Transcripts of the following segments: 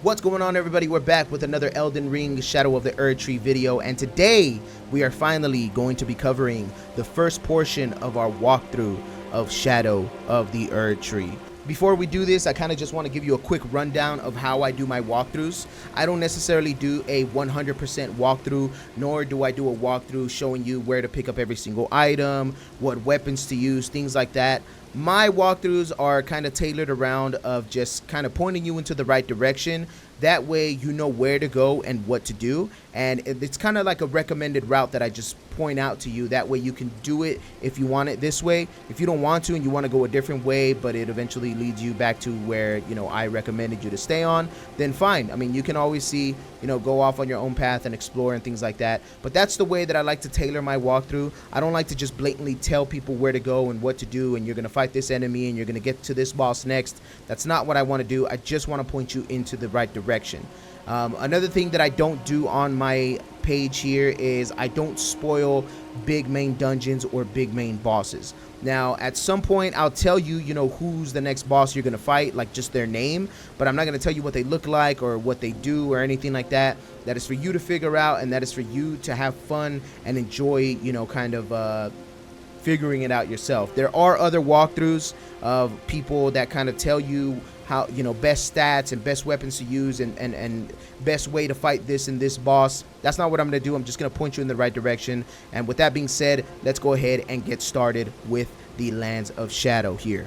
What's going on, everybody? We're back with another Elden Ring Shadow of the Erdtree video, and today we are finally going to be covering the first portion of our walkthrough of Shadow of the Erdtree. Before we do this, I kind of just want to give you a quick rundown of how I do my walkthroughs. I don't necessarily do a 100% walkthrough, nor do I do a walkthrough showing you where to pick up every single item, what weapons to use, things like that. My walkthroughs are kind of tailored around of just kind of pointing you into the right direction. That way you know where to go and what to do, and it's kind of like a recommended route that I just point out to you. That way you can do it if you want it this way. If you don't want to and you want to go a different way, but it eventually leads you back to where, you know, I recommended you to stay on, then fine. I mean, you can always see, you know, go off on your own path and explore and things like that. But that's the way that I like to tailor my walkthrough. I don't like to just blatantly tell people where to go and what to do, and you're going to fight this enemy and you're going to get to this boss next. That's not what I want to do. I just want to point you into the right direction. Another thing that I don't do on my page here is I don't spoil big main dungeons or big main bosses. Now, at some point, I'll tell you, you know, who's the next boss you're going to fight, like just their name, but I'm not going to tell you what they look like or what they do or anything like that. That is for you to figure out, and that is for you to have fun and enjoy, you know, kind of figuring it out yourself. There are other walkthroughs of people that kind of tell you how, you know, best stats and best weapons to use and best way to fight this and this boss. That's not what I'm going to do. I'm just going to point you in the right direction. And with that being said, let's go ahead and get started with the Lands of Shadow here.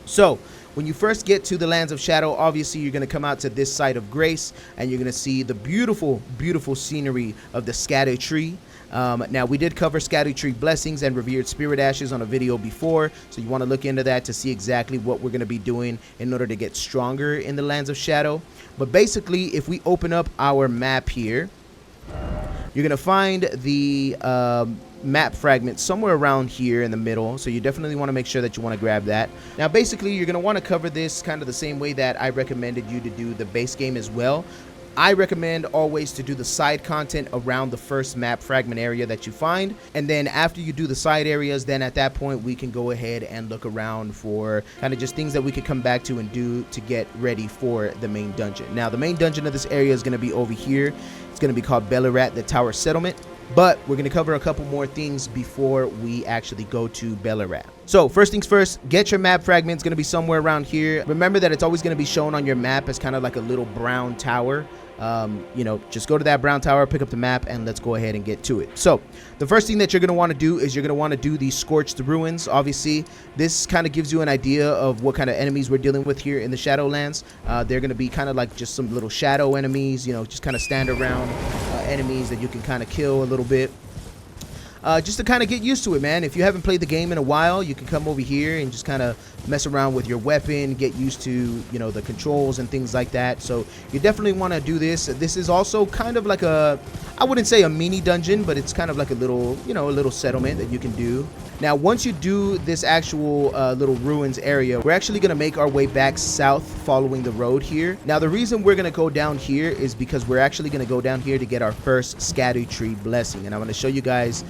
So when you first get to the Lands of Shadow, obviously you're going to come out to this site of grace, and you're going to see the beautiful, beautiful scenery of the Erdtree. Now, we did cover Erdtree blessings and revered spirit ashes on a video before, so you want to look into that to see exactly what we're going to be doing in order to get stronger in the Lands of Shadow. But basically, if we open up our map here, you're going to find the map fragment somewhere around here in the middle, so you definitely want to make sure that you want to grab that. Now, basically, you're going to want to cover this kind of the same way that I recommended you to do the base game as well. I recommend always to do the side content around the first map fragment area that you find, and then after you do the side areas, then at that point we can go ahead and look around for kind of just things that we could come back to and do to get ready for the main dungeon. Now, the main dungeon of this area is going to be over here. It's going to be called Bellerat, the Tower Settlement. But we're going to cover a couple more things before we actually go to Bellerat. So first things first, get your map fragment. It's going to be somewhere around here. Remember that it's always going to be shown on your map as kind of like a little brown tower. You know, just go to that brown tower, pick up the map, and let's go ahead and get to it. So the first thing that you're going to want to do is you're going to want to do the Scorch the Ruins. Obviously, this kind of gives you an idea of what kind of enemies we're dealing with here in the Shadowlands. They're going to be kind of like just some little shadow enemies, you know, just kind of stand around enemies that you can kind of kill a little bit. Just to kind of get used to it, man. If you haven't played the game in a while, you can come over here and just kind of mess around with your weapon, get used to, you know, the controls and things like that. So you definitely want to do this. This is also kind of like a, I wouldn't say a mini dungeon, but it's kind of like a little, you know, a little settlement that you can do. Now, once you do this actual little ruins area, we're actually going to make our way back south following the road here. Now, the reason we're going to go down here is because we're actually going to go down here to get our first Erdtree blessing, and I'm going to show you guys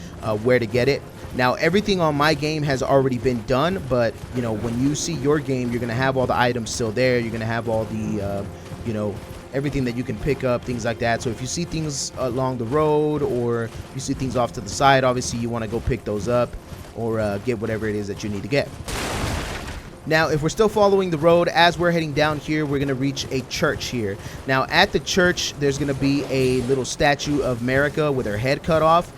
where to get it. Now, everything on my game has already been done, but, you know, when you see your game, you're going to have all the items still there. You're going to have all the, you know, everything that you can pick up, things like that. So if you see things along the road or you see things off to the side, obviously you want to go pick those up or get whatever it is that you need to get. Now, if we're still following the road, as we're heading down here, we're going to reach a church here. Now, at the church, there's going to be a little statue of Marika with her head cut off.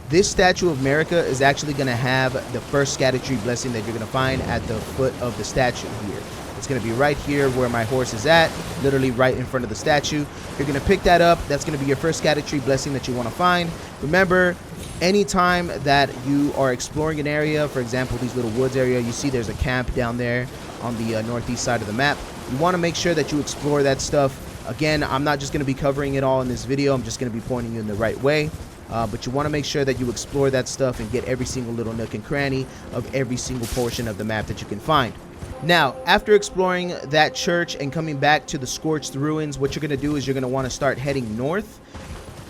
This statue of Marika is actually going to have the first Erdtree blessing that you're going to find at the foot of the statue here. It's going to be right here where my horse is at, literally right in front of the statue. You're going to pick that up. That's going to be your first Erdtree blessing that you want to find. Remember, anytime that you are exploring an area, for example, these little woods area, you see there's a camp down there on the northeast side of the map. You want to make sure that you explore that stuff. Again, I'm not just going to be covering it all in this video. I'm just going to be pointing you in the right way. But you want to make sure that you explore that stuff and get every single little nook and cranny of every single portion of the map that you can find. Now, after exploring that church and coming back to the Scorch the Ruins, what you're going to do is you're going to want to start heading north.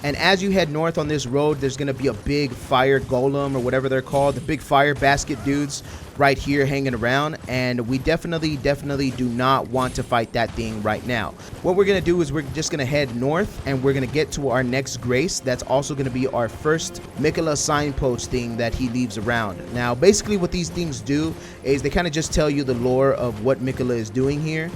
And as you head north on this road, there's going to be a big fire golem or whatever they're called, the big fire basket dudes. right here hanging around, and we definitely do not want to fight that thing right now. What we're gonna do is we're just gonna head north, and we're gonna get to our next grace. That's also gonna be our first Miquella signpost thing that he leaves around. Now basically what these things do is they kind of just tell you the lore of what Miquella is doing here.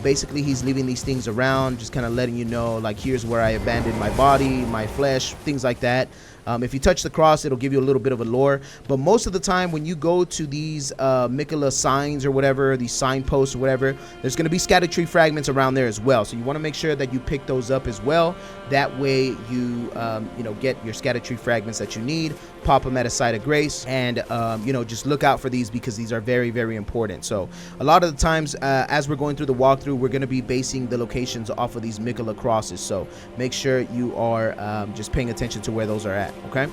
Basically he's leaving these things around, just kind of letting you know, like, here's where I abandoned my body, my flesh, things like that. If you touch the cross, it'll give you a little bit of a lore. But most of the time when you go to these Miquella signs or whatever, these signposts or whatever, there's going to be Scadutree fragments around there as well. So you want to make sure that you pick those up as well. That way you, you know, get your Scadutree fragments that you need, pop them at a site of grace, and, you know, just look out for these because these are very, very important. So a lot of the times as we're going through the walkthrough, we're going to be basing the locations off of these Miquella crosses. So make sure you are just paying attention to where those are at. Okay,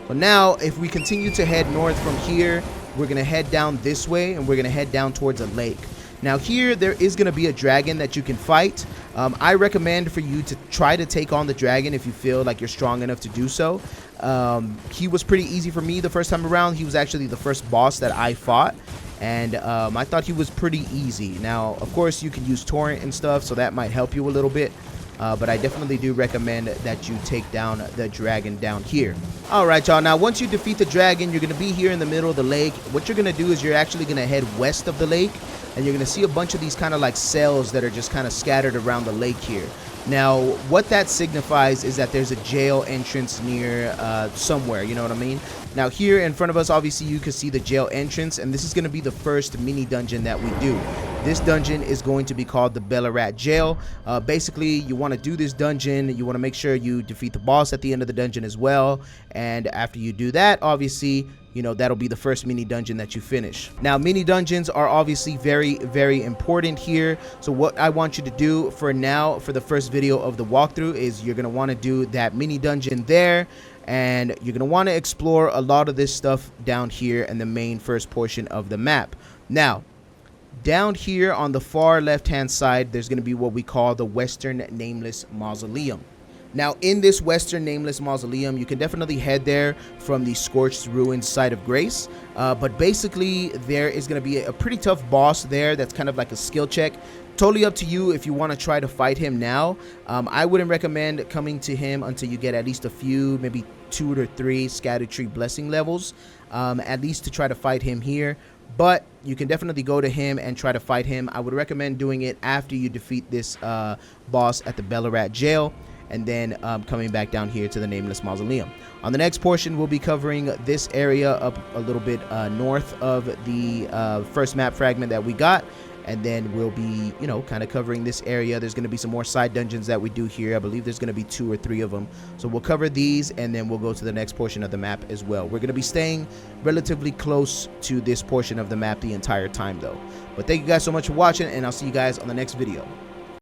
so now if we continue to head north from here, we're gonna head down this way, and we're gonna head down towards a lake. Now here there is gonna be a dragon that you can fight. I recommend for you to try to take on the dragon if you feel like you're strong enough to do so. He was pretty easy for me the first time around. He was actually the first boss that I fought, and I thought he was pretty easy. Now of course you can use torrent and stuff, so that might help you a little bit. But I definitely do recommend that you take down the dragon down here. Alright y'all, now once you defeat the dragon, you're going to be here in the middle of the lake. What you're going to do is you're actually going to head west of the lake, and you're going to see a bunch of these kind of like cells that are just kind of scattered around the lake here. Now what that signifies is that there's a jail entrance near somewhere, you know what I mean? Now here in front of us, obviously you can see the jail entrance, and this is going to be the first mini dungeon that we do. This dungeon is going to be called the Bellarat Jail. Basically you want to do this dungeon, you want to make sure you defeat the boss at the end of the dungeon as well, and after you do that, obviously, you know, that'll be the first mini dungeon that you finish. Now mini dungeons are obviously very, very important here. So what I want you to do for now, for the first video of the walkthrough, is you're going to want to do that mini dungeon there, and you're going to want to explore a lot of this stuff down here in the main first portion of the map. Now down here on the far left hand side, there's going to be what we call the Western Nameless Mausoleum. Now in this Western Nameless Mausoleum, you can definitely head there from the Scorch the Ruins site of grace, but basically there is going to be a pretty tough boss there that's kind of like a skill check. Totally up to you if you want to try to fight him now. I wouldn't recommend coming to him until you get at least a few, maybe 2 or 3 Scadutree blessing levels, at least to try to fight him here. But you can definitely go to him and try to fight him. I would recommend doing it after you defeat this boss at the Bellarat Jail, and then coming back down here to the Nameless Mausoleum. On the next portion, we'll be covering this area up a little bit north of the first map fragment that we got, and then we'll be, you know, kind of covering this area. There's going to be some more side dungeons that we do here. I believe there's going to be 2 or 3 of them. So we'll cover these, and then we'll go to the next portion of the map as well. We're going to be staying relatively close to this portion of the map the entire time though. But thank you guys so much for watching, and I'll see you guys on the next video.